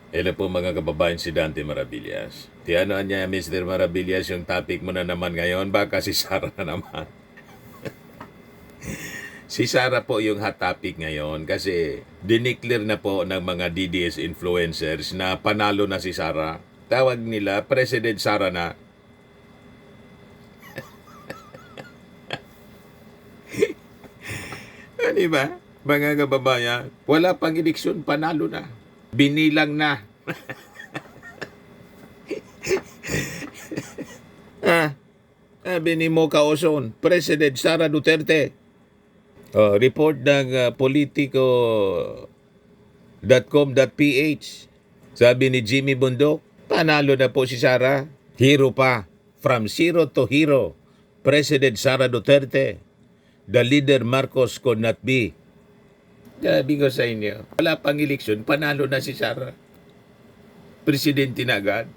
Hello po mga kababayan, si Dante Maravillas. Tiyanuan niya, Mr. Maravillas, yung topic mo na naman ngayon. Baka si Sarah na naman. Si Sarah po yung hot topic ngayon kasi dineclare na po ng mga DDS influencers na panalo na si Sarah. Tawag nila, President Sarah na. Di ba? Mga kababayan, wala pang eleksyon, panalo na. Binilang na. Sabi ni Mocha Oson, President Sara Duterte. Report ng politico.com.ph. Sabi ni Jimmy Bundok, panalo na po si Sara. Hero pa. From zero to hero. President Sara Duterte. The leader Marcos could not be. Sabi ko sa inyo, wala pang eleksyon, panalo na si Sara. Presidente na agad.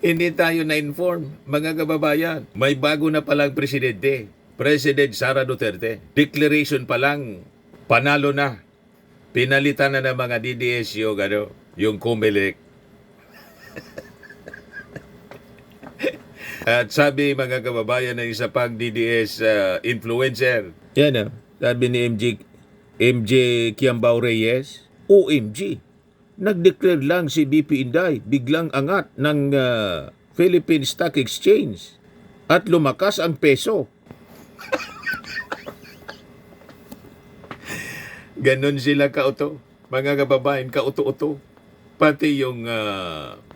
Hindi tayo na-inform, mga kababayan. May bago na palang presidente, President Sara Duterte. Declaration pa lang, panalo na. Pinalitan na ng mga DDS yung Comelec. At sabi mga kababayan ng isa pang DDS influencer, yan sabi ni MJ Kiambao Reyes, OMG, nag-declare lang si BP Inday, biglang angat ng Philippine Stock Exchange at lumakas ang peso. Ganon sila kauto, mga kababayan, kauto-uto. Pati yung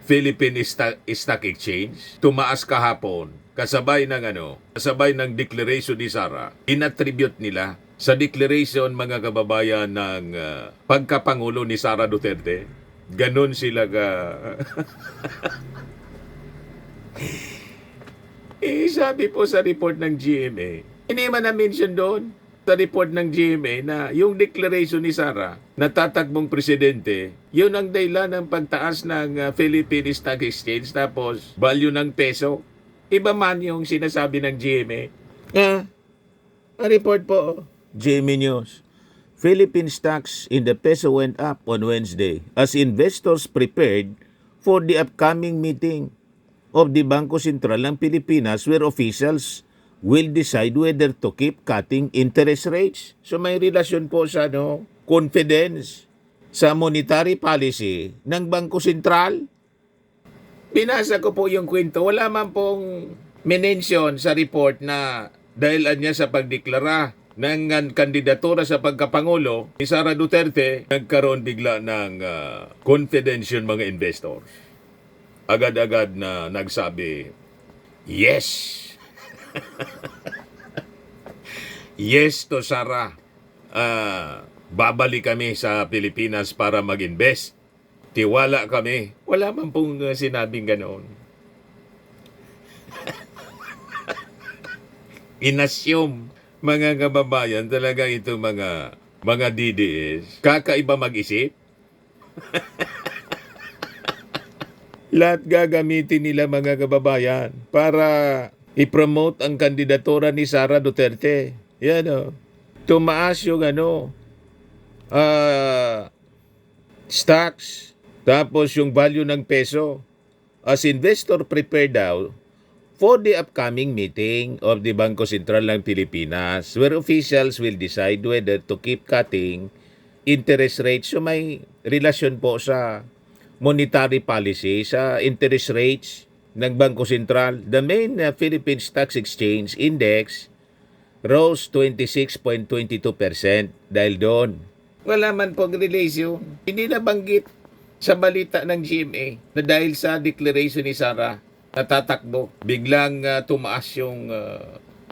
Philippine Stock Exchange, tumaas kahapon, kasabay ng declaration ni Sara, inattribute nila sa declaration, mga kababayan, ng pagkapangulo ni Sara Duterte. Ganon sila sabi po sa report ng GMA, hindi man na-mention doon sa report ng GMA na yung declaration ni Sara na tatakbong presidente, yun ang dahilan ng pagtaas ng Philippine Stock Exchange tapos value ng peso. Iba man yung sinasabi ng GMA. Ang report po, GMA News. Philippine stocks in the peso went up on Wednesday as investors prepared for the upcoming meeting of the Bangko Sentral ng Pilipinas where officials will decide whether to keep cutting interest rates. So may relasyon po sa confidence sa monetary policy ng Bangko Sentral. Binasa ko po yung kwento. Wala man pong menensyon sa report na dahil niya sa pagdeklara ng kandidatura sa pagkapangulo ni Sara Duterte, nagkaroon bigla ng confidence yung mga investors. Agad-agad na nagsabi, yes! Yes to Sara. Babalik kami sa Pilipinas para mag-invest. Tiwala kami. Wala man pong sinabing ganoon. Inassume, mga kababayan, talaga ito mga DDS. Kakaiba mag-isip. Lahat gagamitin nila, mga kababayan, para i-promote ang kandidatura ni Sara Duterte. Yan tumaas yung stocks, tapos yung value ng peso. As investor prepare daw for the upcoming meeting of the Bangko Sentral ng Pilipinas where officials will decide whether to keep cutting interest rates. So may relasyon po sa monetary policy, sa interest rates ng Bangko Sentral. The main Philippine Stock Exchange Index rose 26.22% dahil doon. Wala man pong relation. Hindi nabanggit sa balita ng GMA na dahil sa declaration ni Sara na tatakbo, biglang tumaas yung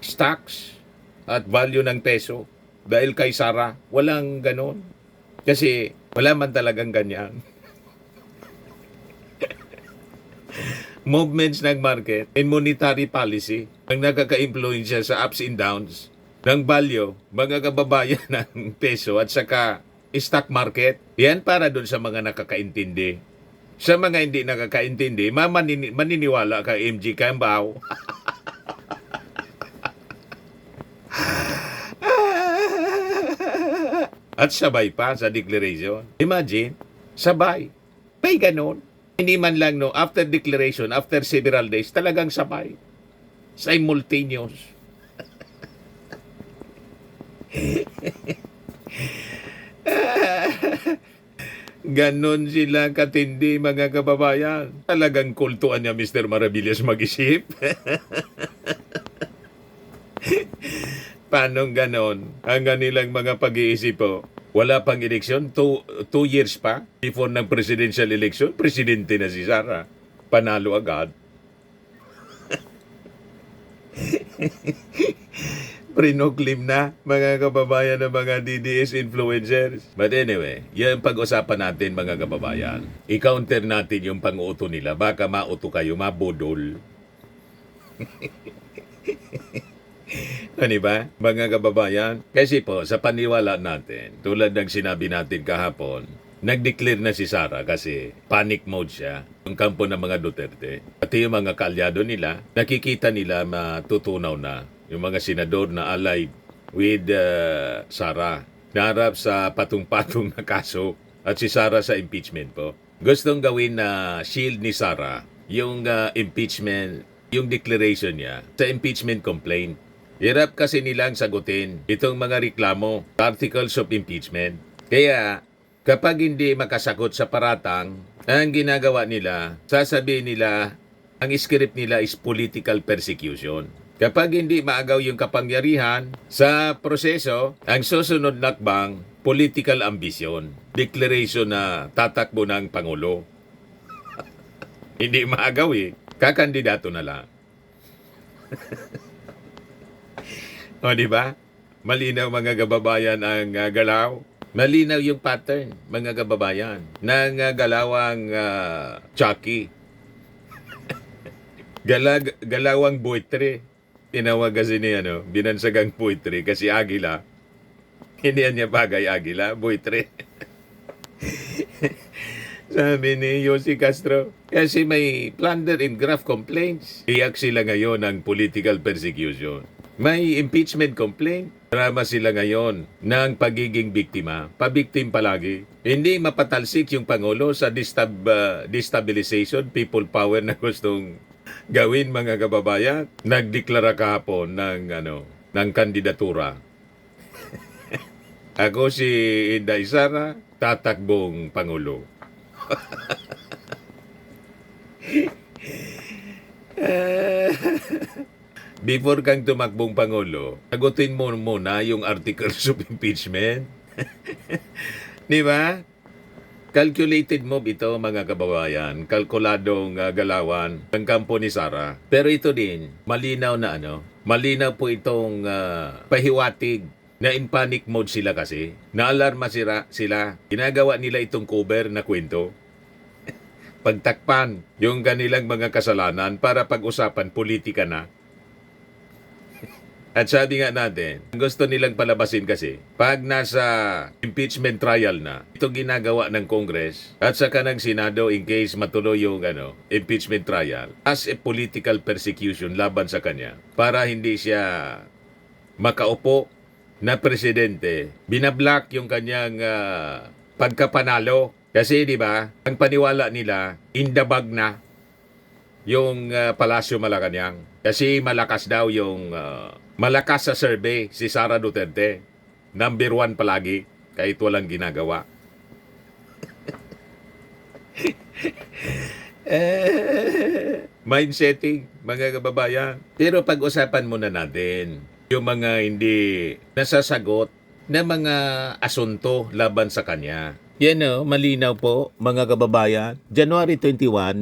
stocks at value ng peso dahil kay Sara. Walang ganon. Kasi wala man talagang ganyan. Movements ng market and monetary policy ang nakaka-influensya sa ups and downs ng value, mga kababayan, ng peso at saka stock market. Yan para doon sa mga nakakaintindi. Sa mga hindi nakakaintindi, maniniwala ka MJ Kiambao. At sabay pa sa declaration. Imagine, sabay. May ganon. Hindi man lang, no, after declaration, after several days, talagang sabay. Simultaneous. Ganon sila katindi, mga kababayan. Talagang kultuan niya, Mr. Maravillas, mag-isip. Paano ganon? Ang kanilang mga pag-iisip po. Wala pang eleksyon, two years pa before ng presidential election, presidente na si Sara. Panalo agad. Prinoklim na, mga kababayan ng mga DDS influencers. But anyway, yan pag-usapan natin, mga kababayan. I-counter natin yung pang-uto nila. Baka mauto kayo, mabudol. Ano ba, mga kababayan? Kasi po, sa paniwala natin, tulad ng sinabi natin kahapon, nag-declare na si Sara kasi panic mode siya. Yung kampo ng mga Duterte. Pati yung mga kaalyado nila, nakikita nila matutunaw na yung mga senador na allied with Sara. Naharap sa patong-patong na kaso at si Sara sa impeachment po. Gustong gawin na shield ni Sara yung impeachment, yung declaration niya sa impeachment complaint. Hirap kasi nilang sagutin itong mga reklamo, articles of impeachment. Kaya kapag hindi makasagot sa paratang, ang ginagawa nila, sasabihin nila, ang script nila is political persecution. Kapag hindi maagaw yung kapangyarihan sa proseso, ang susunod na hakbang, political ambition. Declaration na tatakbo ng Pangulo. Hindi maagaw kakandidato na lang. O, di ba? Malinaw, mga kababayan, ang galaw. Malinaw yung pattern, mga kababayan, ng galawang Chucky. Galawang buitre. Tinawag kasi ni binansagang buitre kasi agila. Hindi niya bagay agila, buitre. Sabi ni Yossi Castro, kasi may plunder and graft complaints. Iyak sila ngayon ng political persecution. May impeachment complaint. Drama sila ngayon ng pagiging biktima. Pabiktim palagi. Hindi mapatalsik yung Pangulo sa destabilization, people power na gustong gawin, mga kababayan. Nagdeklara kahapon ng kandidatura. Ako si Inday Sara, tatakbong Pangulo. Before kang tumakbong Pangulo, sagutin mo muna yung articles of impeachment. Di ba? Calculated move ito, mga kababayan. Kalkuladong galawan ng kampo ni Sara. Pero ito din, malinaw na malinaw po itong pahiwatig na in panic mode sila kasi. Naalarma sila. Ginagawa nila itong cover na kwento. Pagtakpan yung kanilang mga kasalanan para pag-usapan politika na. At sabi nga natin, gusto nilang palabasin kasi, pag nasa impeachment trial na, ito ginagawa ng Congress at saka ng Senado in case matuloy yung impeachment trial as a political persecution laban sa kanya para hindi siya makaupo na presidente. Binablock yung kanyang pagkapanalo. Kasi di ba, ang paniwala nila, in the bag na yung Palasyo Malacanang. Kasi malakas daw yung malakas sa survey si Sara Duterte. Number 1 palagi kahit walang ginagawa. Mindsetting, mga kababayan. Pero pag-usapan muna natin yung mga hindi nasasagot na mga asunto laban sa kanya. Yan malinaw po, mga kababayan. January 21,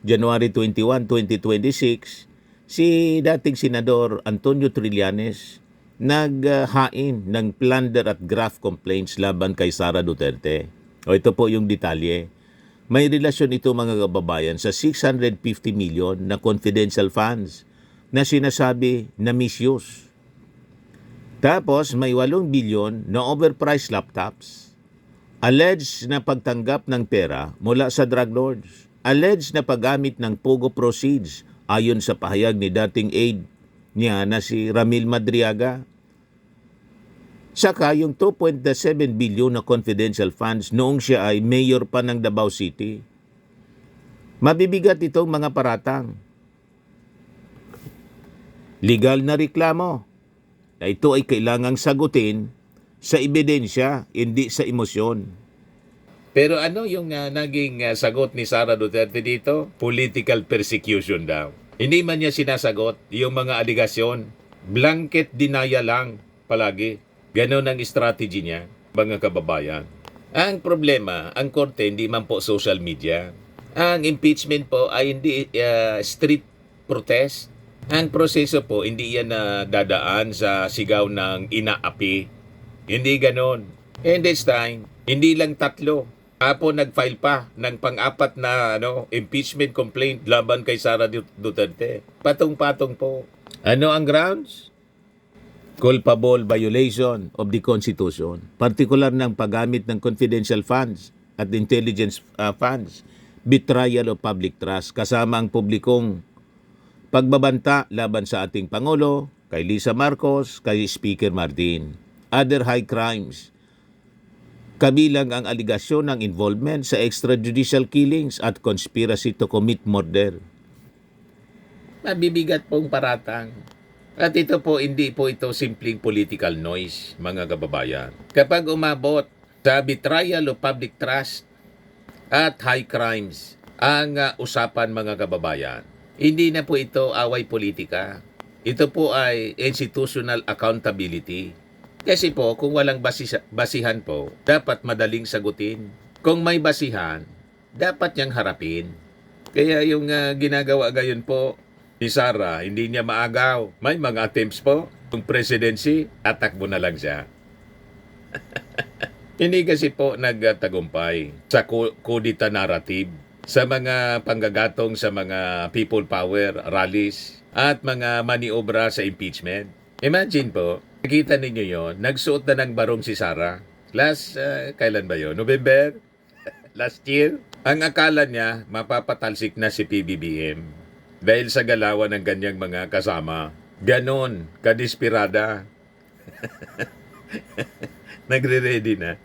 January 21, 2026, si dating Senador Antonio Trillanes naghain ng plunder at graft complaints laban kay Sara Duterte. O ito po yung detalye. May relasyon ito, mga kababayan, sa 650 million na confidential funds na sinasabi na misuse. Tapos may 8 billion na overpriced laptops. Alleged na pagtanggap ng pera mula sa drug lords. Alleged na paggamit ng Pogo proceeds ayon sa pahayag ni dating aide niya na si Ramil Madriaga. Saka yung 2.7 billion na confidential funds noong siya ay mayor pa ng Davao City. Mabibigat itong mga paratang. Legal na reklamo na ito ay kailangang sagutin sa ebidensya, hindi sa emosyon. Pero ano yung naging sagot ni Sara Duterte dito? Political persecution daw. Hindi man niya sinasagot yung mga aligasyon. Blanket denial lang palagi. Ganon ang strategy niya, mga kababayan. Ang problema, ang korte hindi man po social media. Ang impeachment po ay hindi street protest. Ang proseso po, hindi yan dadaan sa sigaw ng inaapi. Hindi ganon. And this time, hindi lang 3. Hapon nag-file pa ng pang-4 na impeachment complaint laban kay Sara Duterte. Patong-patong po. Ano ang grounds? Culpable violation of the Constitution, partikular ng paggamit ng confidential funds at intelligence funds, betrayal of public trust, kasama ang publikong pagbabanta laban sa ating Pangulo, kay Lisa Marcos, kay Speaker Martin. Other high crimes, kabilang ang aligasyon ng involvement sa extrajudicial killings at conspiracy to commit murder. Mabibigat pong paratang. At ito po, hindi po ito simpleng political noise, mga kababayan. Kapag umabot sa betrayal of public trust at high crimes ang usapan, mga kababayan, hindi na po ito away politika. Ito po ay institutional accountability. Kasi po, kung walang basihan po, dapat madaling sagutin. Kung may basihan, dapat niyang harapin. Kaya yung ginagawa gayon po, si Sara, hindi niya maagaw. May mga attempts po. Yung presidency, atakbo na lang siya. Hindi kasi po nagtagumpay sa kudita narrative, sa mga panggagatong sa mga people power rallies, at mga maniobra sa impeachment. Imagine po, nakita ninyo yon, nagsuot na ng barong si Sara. Kailan ba yon? November? Last year? Ang akala niya, mapapatalsik na si PBBM. Dahil sa galawan ng ganyang mga kasama. Ganon, kadesperada. Nagre-ready na.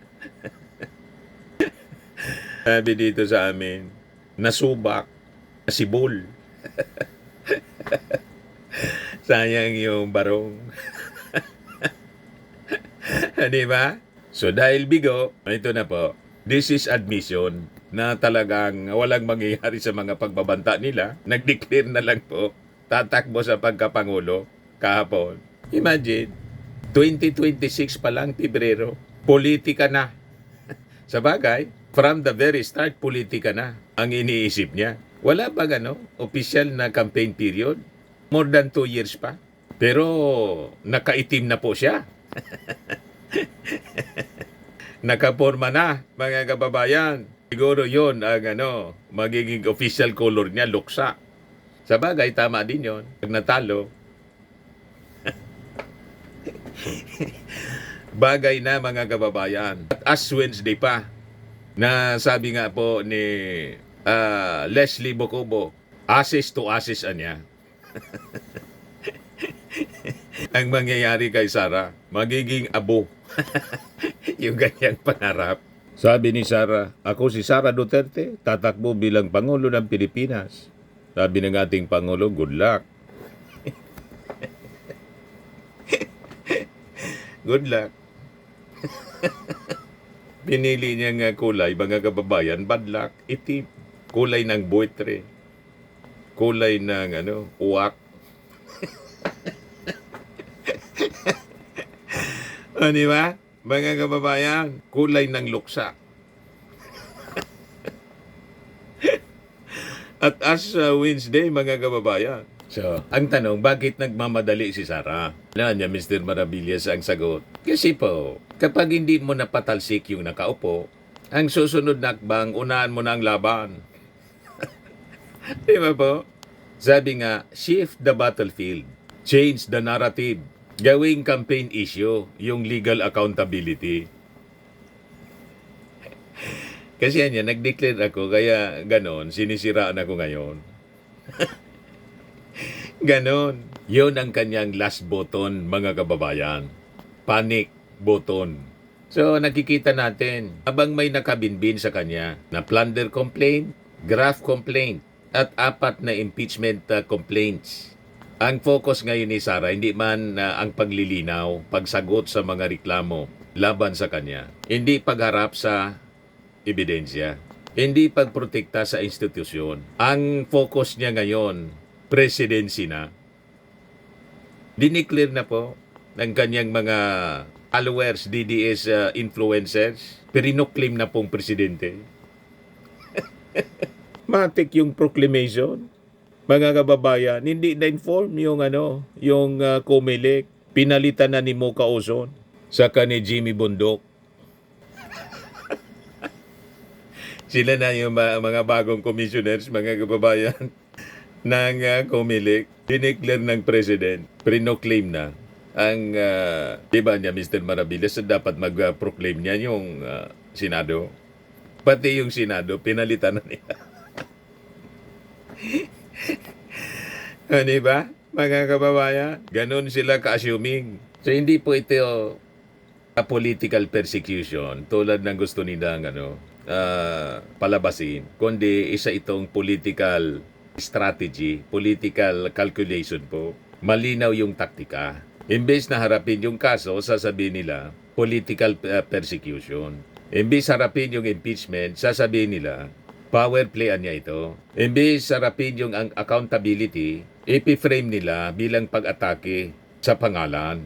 Sabi dito sa amin, nasubak, nasibol. Sayang yung barong. Di ba? So dahil bigo, ito na po. This is admission na talagang walang mangyayari sa mga pagbabanta nila. Nag-declare na lang po, tatakbo sa pagkapangulo kahapon. Imagine, 2026 pa lang, Pebrero, politika na. Sa bagay, from the very start, politika na ang iniisip niya. Wala ba official na campaign period? More than 2 years pa. Pero nakaitim na po siya. Nakaporma na, mga kababayan. Siguro yun ang magiging official color niya, luksa. Sa bagay, tama din yun. Pag natalo, bagay na, mga kababayan. At Ash Wednesday pa, na sabi nga po ni Leslie Bocobo, assist to assist niya. Ang mangyayari kay Sara, magiging abo. Yung ganyang pangarap. Sabi ni Sara, ako si Sara Duterte, tatakbo bilang Pangulo ng Pilipinas. Sabi ng ating Pangulo, good luck. Good luck. Pinili niya nga kulay, mga kababayan, bad luck, itim. Kulay ng buitre. Kulay ng uwak. Di ba? Mga kababayan, kulay ng luksa. At Ash Wednesday, mga kababayan. So, ang tanong, bakit nagmamadali si Sara? Alam niya, Mr. Maravillas, ang sagot. Kasi po, kapag hindi mo napatalsik yung nakaupo, ang susunod na akbang, unahan mo na ang laban. Di ba po? Sabi nga, shift the battlefield. Change the narrative. Gawing campaign issue, yung legal accountability. Kasi yan, nag-declare ako, kaya ganon, sinisiraan ako ngayon. Ganon. Yun ang kanyang last button, mga kababayan. Panic. Boton. So nakikita natin, habang may nakabinbin sa kanya na plunder complaint, graft complaint, at 4 na impeachment complaints. Ang focus ngayon ni Sara, hindi man ang paglilinaw, pagsagot sa mga reklamo laban sa kanya. Hindi pagharap sa ebidensya. Hindi pagprotekta sa institusyon. Ang focus niya ngayon, presidency na. Dineclare na po ng kanyang mga followers, DDS influencers, pero na pong presidente. Matik yung proclamation. Mga kababayan, hindi na-inform yung Comelec. Pinalitan na ni Mocha Ozon saka ni Jimmy Bundok. Sila na yung mga bagong commissioners, mga kababayan ng Comelec. Dineclare ng president, pre-claim na ang, di ba niya, Mr. Maravillas, dapat mag-proclaim niya yung Senado. Pati yung Senado, pinalitan na niya. Di ba, mga kababayan? Ganon sila ka-assuming. So, hindi po ito a political persecution tulad ng gusto nilang palabasin, kundi isa itong political strategy, political calculation po. Malinaw yung taktika. Imbes na harapin yung kaso, sasabihin nila, political persecution. Imbes harapin yung impeachment, sasabihin nila, power play niya ito. Imbes harapin yung accountability, ipiframe nila bilang pag-atake sa pangalan.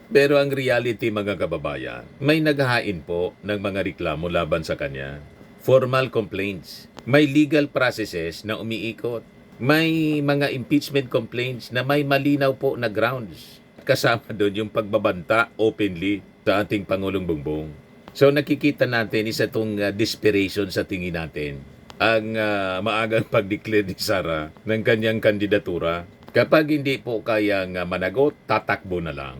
Pero ang reality, mga kababayan, may naghahain po ng mga reklamo laban sa kanya. Formal complaints. May legal processes na umiikot. May mga impeachment complaints na may malinaw po na grounds. Kasama doon yung pagbabanta openly sa ating Pangulong Bongbong. So nakikita natin isa itong desperation sa tingin natin. Ang maagang pag-declare ni Sara ng kanyang kandidatura. Kapag hindi po kayang managot, tatakbo na lang.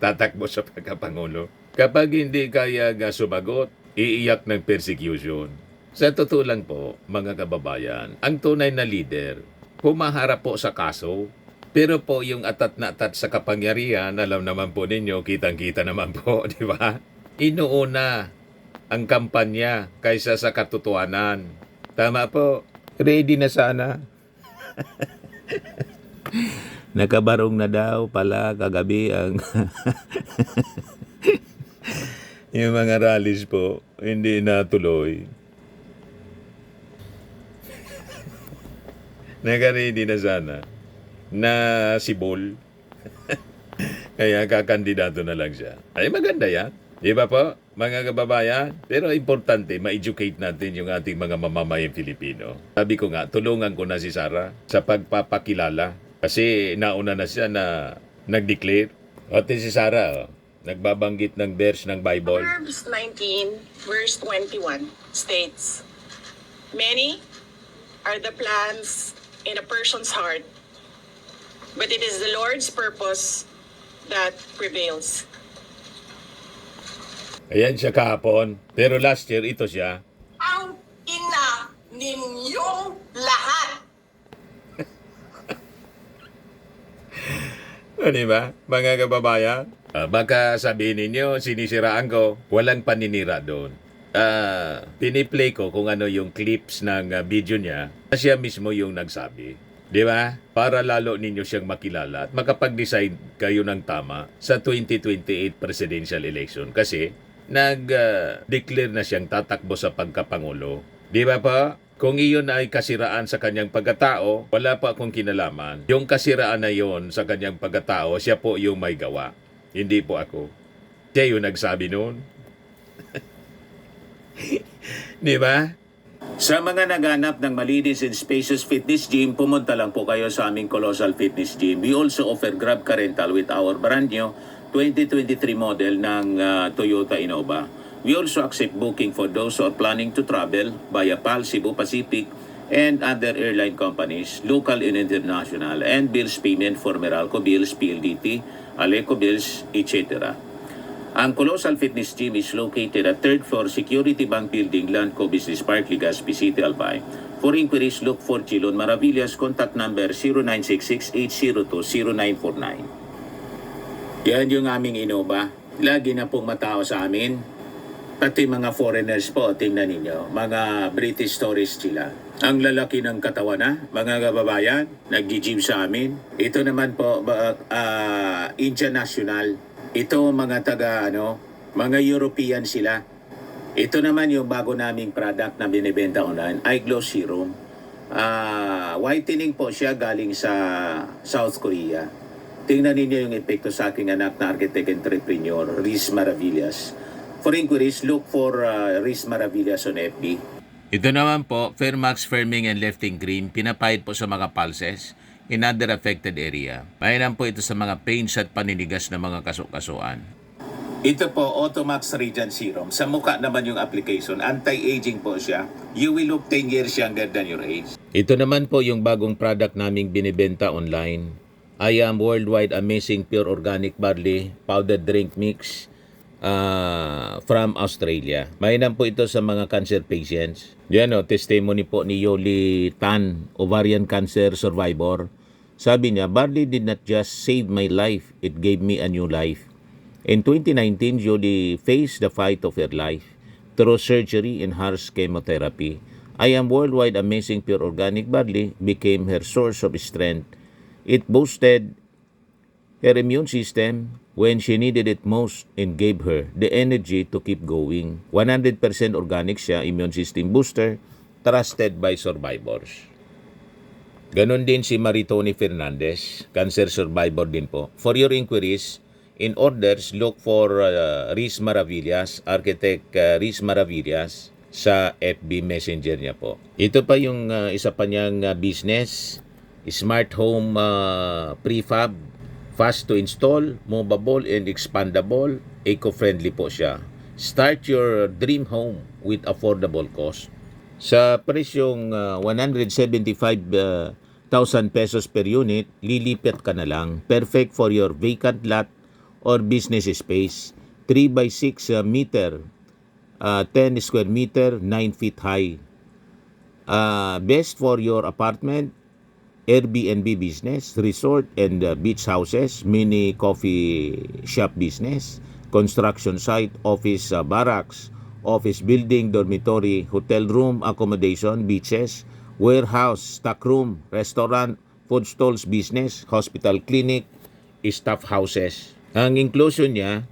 Tatakbo sa pagkapangulo. Kapag hindi kaya sumagot, iiyak ng persecution. Sa totoo lang po, mga kababayan, ang tunay na leader, humaharap po sa kaso, pero po yung atat na atat sa kapangyarihan, alam naman po ninyo, kitang-kita naman po, di ba? Inuuna ang kampanya kaysa sa katotohanan. Tama po, ready na sana. Nakabarong na daw pala kagabi ang yung mga rallies po, hindi natuloy. Naka-ready na sana na si Bol. Kaya kakandidato na lang siya. Ay, maganda yan. Di ba po, mga kababayan? Pero importante, ma-educate natin yung ating mga mamamayang Pilipino. Sabi ko nga, tulungan ko na si Sara sa pagpapakilala. Kasi nauna na siya na nag-declare. At si Sara, nagbabanggit ng verse ng Bible. Proverbs 19, verse 21 states, "Many are the plans in a person's heart, but it is the Lord's purpose that prevails." Ayan siya kahapon. Pero last year, ito siya. Ang ina ninyong lahat. Ano ba, mga kababayan? Baka sabihin ninyo, sinisiraan ko. Walang paninira doon. Piniplay ko kung ano yung clips ng video niya. Siya mismo yung nagsabi. Di ba? Para lalo ninyo siyang makilala at makapag-decide kayo ng tama sa 2028 presidential election. Kasi nag-declare na siyang tatakbo sa pagkapangulo. Di ba pa? Kung iyon ay kasiraan sa kanyang pagkatao, wala pa akong kinalaman. Yung kasiraan na yon sa kanyang pagkatao, siya po yung may gawa. Hindi po ako. Siya yung nagsabi noon. Di ba? Sa mga naghanap ng malinis and spacious fitness gym, pumunta lang po kayo sa aming Colossal Fitness Gym. We also offer Grab Car Rental with our brand new 2023 model ng Toyota Innova. We also accept booking for those who are planning to travel via PAL, Cebu Pacific, and other airline companies, local and international, and bills payment for Meralco Bills, PLDT, Aleco Bills, etc. Ang Colossal Fitness Gym is located at 3rd floor Security Bank Building, Landco Business Park, Legazpi City, Albay. For inquiries, look for Chilon Maravillas. Contact number 0966-802-0949. Yan yung aming Innova. Lagi na pong matao sa amin. Pati mga foreigners po, tingnan ninyo. Mga British tourists sila. Ang lalaki ng katawan na, mga kababayan, nag-gym sa amin. Ito naman po, Indian National. Ito mga mga European sila. Ito naman yung bago naming product na binibenta online, Eye Glow Serum. Whitening po siya galing sa South Korea. Tingnan ninyo yung epekto sa aking anak na architect entrepreneur, Riz Maravillas. For inquiries, look for Riz Maravillas on FB. Ito naman po, Fairmax Firming and Lifting Cream, pinapahid po sa mga pulses in other affected area. Mahinan po ito sa mga pains at paninigas na mga kasukasuan. Ito po, Automax Radiant Serum. Sa mukha naman yung application. Anti-aging po siya. You will look 10 years younger than your age. Ito naman po yung bagong product naming binibenta online. I am Worldwide Amazing Pure Organic Barley Powdered Drink Mix from Australia. Mainam po ito sa mga cancer patients. Yan o, testimony po ni Yoli Tan, ovarian cancer survivor. Sabi niya, barley did not just save my life, it gave me a new life. In 2019, Yoli faced the fight of her life through surgery and harsh chemotherapy. I am Worldwide Amazing Pure Organic Barley became her source of strength. It boosted her immune system when she needed it most and gave her the energy to keep going. 100% organic siya, immune system booster, trusted by survivors. Ganon din si Maritoni Fernandez, cancer survivor din po. For your inquiries, in orders, look for Riz Maravillas, architect Riz Maravillas sa FB Messenger niya po. Ito pa yung isa pa niyang business, smart home prefab, fast to install, movable and expandable, eco-friendly po siya. Start your dream home with affordable cost. Sa presyong 175,000 pesos per unit, lilipat ka na lang. Perfect for your vacant lot or business space. 3 by 6 meter, 10 square meter, 9 feet high. Best for your apartment, Airbnb business, resort and beach houses, mini coffee shop business, construction site, office barracks, office building, dormitory, hotel room accommodation, beaches, warehouse, stockroom, restaurant, food stalls business, hospital clinic, staff houses. Ang inclusion niya,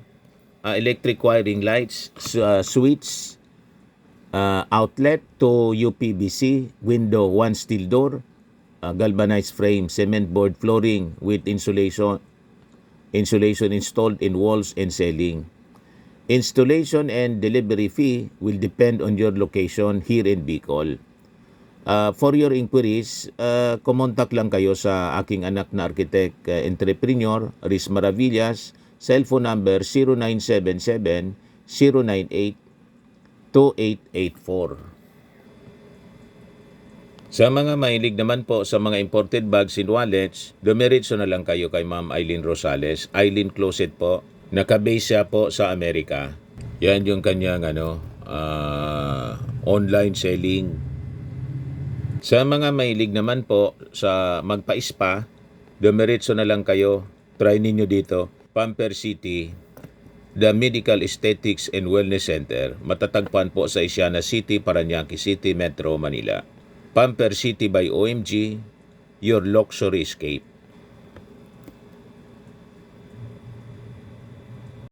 electric wiring lights, switch, outlet to UPVC, window, one steel door, galvanized frame, cement board flooring with insulation installed in walls and ceiling. Installation and delivery fee will depend on your location here in Bicol. For your inquiries, kumontak lang kayo sa aking anak na architect entrepreneur, Riz Maravillas, cellphone number 0977-098-2884. Sa mga mahilig naman po sa mga imported bags and wallets, dumiretso na lang kayo kay Ma'am Eileen Rosales. Eileen Closet po. Nakabase siya po sa Amerika. Yan yung kanyang online selling. Sa mga mahilig naman po sa magpa-spa, dumiretso na lang kayo. Try ninyo dito. Pamper City, The Medical Aesthetics and Wellness Center. Matatagpuan po sa Isiana City, Parañaque City, Metro Manila. Pamper City by OMG, your luxury escape.